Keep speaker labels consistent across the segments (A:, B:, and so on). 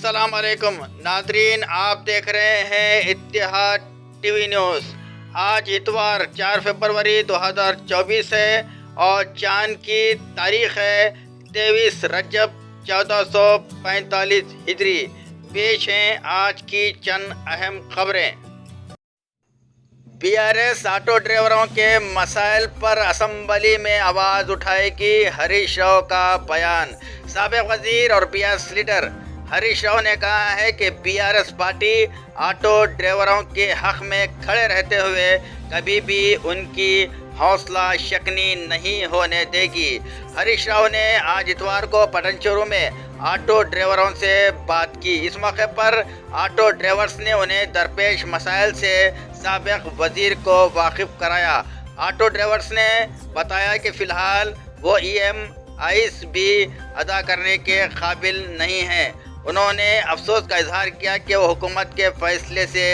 A: अस्सलाम वालेकुम नादरीन, आप देख रहे हैं इत्तेहाद टीवी न्यूज़। आज इतवार 4 फरवरी 2024 है और चांद की तारीख है 23 रजब 1445 हिजरी। पेश हैं आज की चंद अहम खबरें। बीआरएस ऑटो ड्राइवरों के मसाइल पर असम्बली में आवाज़ उठाएगी, हरीश राव का बयान। साबिक वजीर और बीआरएस लीडर हरीश राव ने कहा है कि बीआरएस पार्टी ऑटो ड्राइवरों के हक में खड़े रहते हुए कभी भी उनकी हौसला शिकनी नहीं होने देगी। हरीश राव ने आज इतवार को पटनचेरू में ऑटो ड्राइवरों से बात की। इस मौके पर ऑटो ड्राइवर्स ने उन्हें दरपेश मसाइल से साबिक वजीर को वाकिफ कराया। ऑटो ड्राइवर्स ने बताया कि फ़िलहाल वो EMIs भी अदा करने के काबिल नहीं हैं। उन्होंने अफसोस का इजहार किया कि वो हुकूमत के फैसले से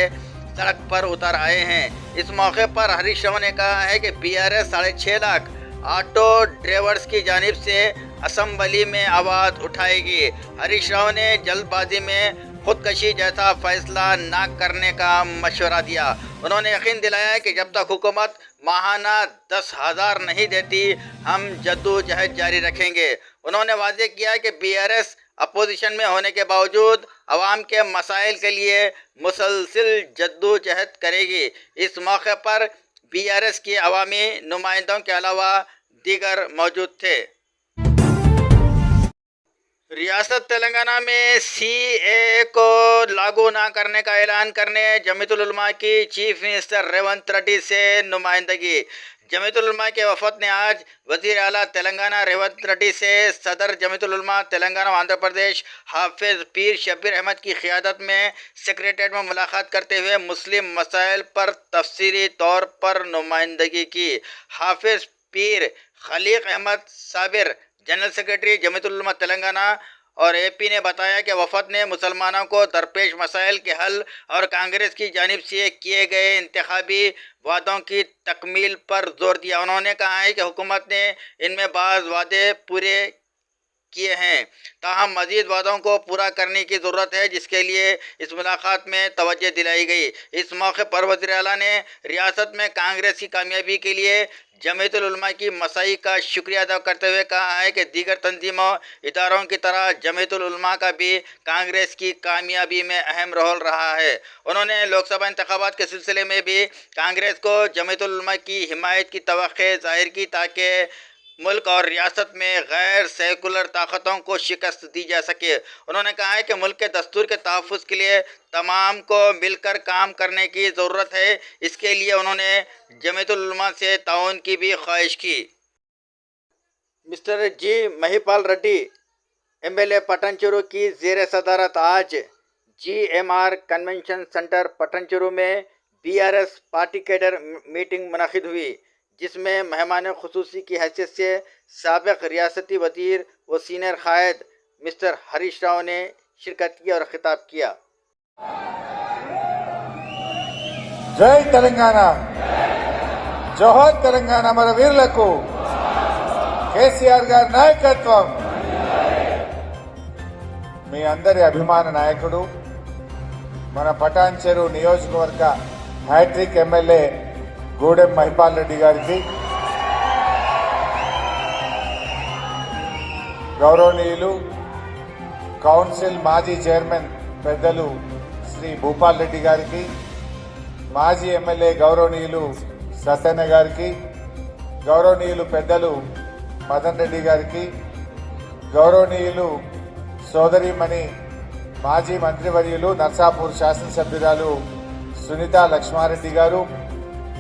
A: सड़क पर उतर आए हैं। इस मौके पर हरीश राव ने कहा है कि बीआरएस 6.5 लाख ऑटो ड्राइवर्स की जानिब से असम्बली में आवाज़ उठाएगी। हरीश राव ने जल्दबाजी में खुदकशी जैसा फैसला न करने का मशवरा दिया। उन्होंने यकीन दिलाया कि जब तक हुकूमत माहाना 10,000 नहीं देती, हम जद्दोजहद जारी रखेंगे। उन्होंने वाज़ेह किया कि बीआरएस अपोजिशन में होने के बावजूद अवाम के मसाइल के लिए मुसलसिल जद्दोजहद करेगी। इस मौके पर बीआरएस के अवामी नुमाइंदों के अलावा दीगर मौजूद थे। रियासत तेलंगाना में CAA को लागू न करने का ऐलान करने जमीयतुल उलमा की चीफ मिनिस्टर रेवंत रेड्डी से नुमाइंदगी। जमीयतुल उलमा के वफद ने आज वज़ीर आला तेलंगाना रेवंत रेड्डी से सदर जमीयतुल उलमा तेलंगाना आंध्र प्रदेश हाफिज़ पीर शब्बीर अहमद की क़ियादत में सेक्रेटेरिएट में मुलाकात करते हुए मुस्लिम मसाइल पर तफसीली तौर पर नुमाइंदगी की। हाफिज़ पीर खलीक अहमद साबिर जनरल सेक्रेटरी जमीयतुल उलमा तेलंगाना और AP ने बताया कि वफद ने मुसलमानों को दरपेश मसाइल के हल और कांग्रेस की जानिब से किए गए इंतखाबी वादों की तकमील पर जोर दिया। उन्होंने कहा है कि हुकूमत ने इनमें बाज़ वादे पूरे किए हैं, ताहम मज़ीद वादों को पूरा करने की ज़रूरत है, जिसके लिए इस मुलाकात में तवज्जो दिलाई गई। इस मौके पर वज़ीर आला ने रियासत में कांग्रेस की कामयाबी के लिए जमीयतुल उलमा की मसाई का शुक्रिया अदा करते हुए कहा है कि दीगर तंजीमों इदारों की तरह जमीयतुल उलमा का भी कांग्रेस की कामयाबी में अहम रोल रहा है। उन्होंने लोकसभा इंतखाबात के सिलसिले में भी कांग्रेस को जमीयतुल उलमा की हिमायत की तवक्को ज़ाहिर की ताकि मुल्क और रियासत में गैर सेकुलर ताकतों को शिकस्त दी जा सके। उन्होंने कहा है कि मुल्क के दस्तूर के तहफ़्फ़ुज़ के लिए तमाम को मिलकर काम करने की ज़रूरत है। इसके लिए उन्होंने जमीयतुल उलमा से ताउन की भी ख्वाहिश की। Mister G. Mahipal Reddy MLA Patancheru की ज़ेर सदारत आज GMR कन्वेंशन सेंटर पटनचेरू में BRS पार्टी कैडर मीटिंग मुनक़िद हुई, जिसमें मेहमान ख़ुसूसी की हैसियत से साबिक़ रियासती वज़ीर व सीनियर क़ायद मिस्टर हरीश राव ने शिरकत की और ख़िताब किया।
B: जय तेलंगाना, जोहर तेलंगाना मन वीरुलकु केसीआर गाరి నాయకత్వం। మీ అందరి అభిమాన నాయకుడు మన పటాన్చెరు నియోజకవర్గ హ్యాట్రిక్ MLA గూడెం మహిపాల్ రెడ్డి గారికి, గౌరవనీయులు కౌన్సిల్ మాజీ చైర్మన్ పెద్దలు శ్రీ భూపాల్ రెడ్డి గారికి, మాజీ MLA గౌరవనీయులు సత్యన్న గారికి, గౌరవనీయులు పెద్దలు మదన్ రెడ్డి గారికి, గౌరవనీయులు సోదరిమణి మాజీ మంత్రివర్యులు నర్సాపూర్ శాసనసభ్యురాలు సునీతా లక్ష్మారెడ్డి గారు,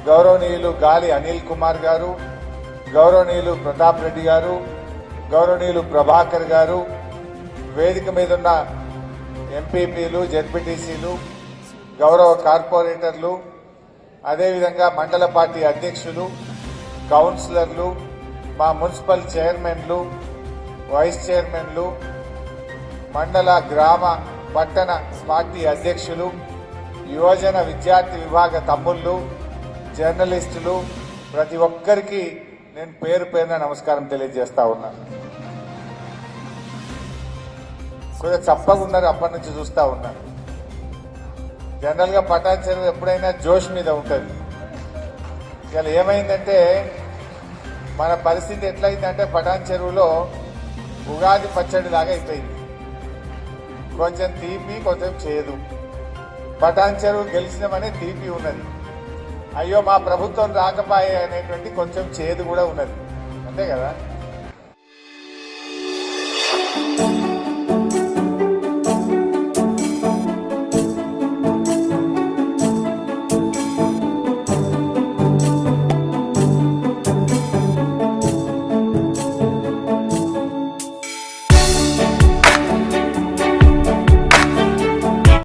B: గౌరవనీయులు గాలి అనిల్ కుమార్ గారు, గౌరవనీయులు ప్రతాప్ రెడ్డి గారు, గౌరవనీయులు ప్రభాకర్ గారు, వేదిక మీద ఉన్న ఎంపీపీలు, జెడ్పీటీసీలు, గౌరవ కార్పొరేటర్లు, అదేవిధంగా మండల పార్టీ అధ్యక్షులు, కౌన్సిలర్లు, మా మున్సిపల్ చైర్మన్లు, వైస్ చైర్మన్లు, మండల గ్రామ పట్టణ పార్టీ అధ్యక్షులు, యువజన విద్యార్థి విభాగ తమ్ముళ్ళు, జర్నలిస్టులు, ప్రతి ఒక్కరికి నేను పేరు పేరున నమస్కారం తెలియజేస్తా ఉన్నాను। కొద్దిగా చప్పగా ఉన్నారు. అప్పటి నుంచి చూస్తూ ఉన్నారు. జనరల్గా పటాన్ చెరువు ఎప్పుడైనా జోష్ మీద ఉంటుంది. ఇవాళ ఏమైందంటే మన పరిస్థితి ఎట్లయిందంటే పటాన్ చెరువులో ఉగాది పచ్చడి లాగా అయిపోయింది. కొంచెం తీపి కొంచెం చేదు. పటాన్ చెరువు గెలిచినామనే తీపి ఉన్నది, అయ్యో మా ప్రభుత్వం రాకపోయే అనేటువంటి కొంచెం చేదు కూడా ఉన్నది. అంతే కదా.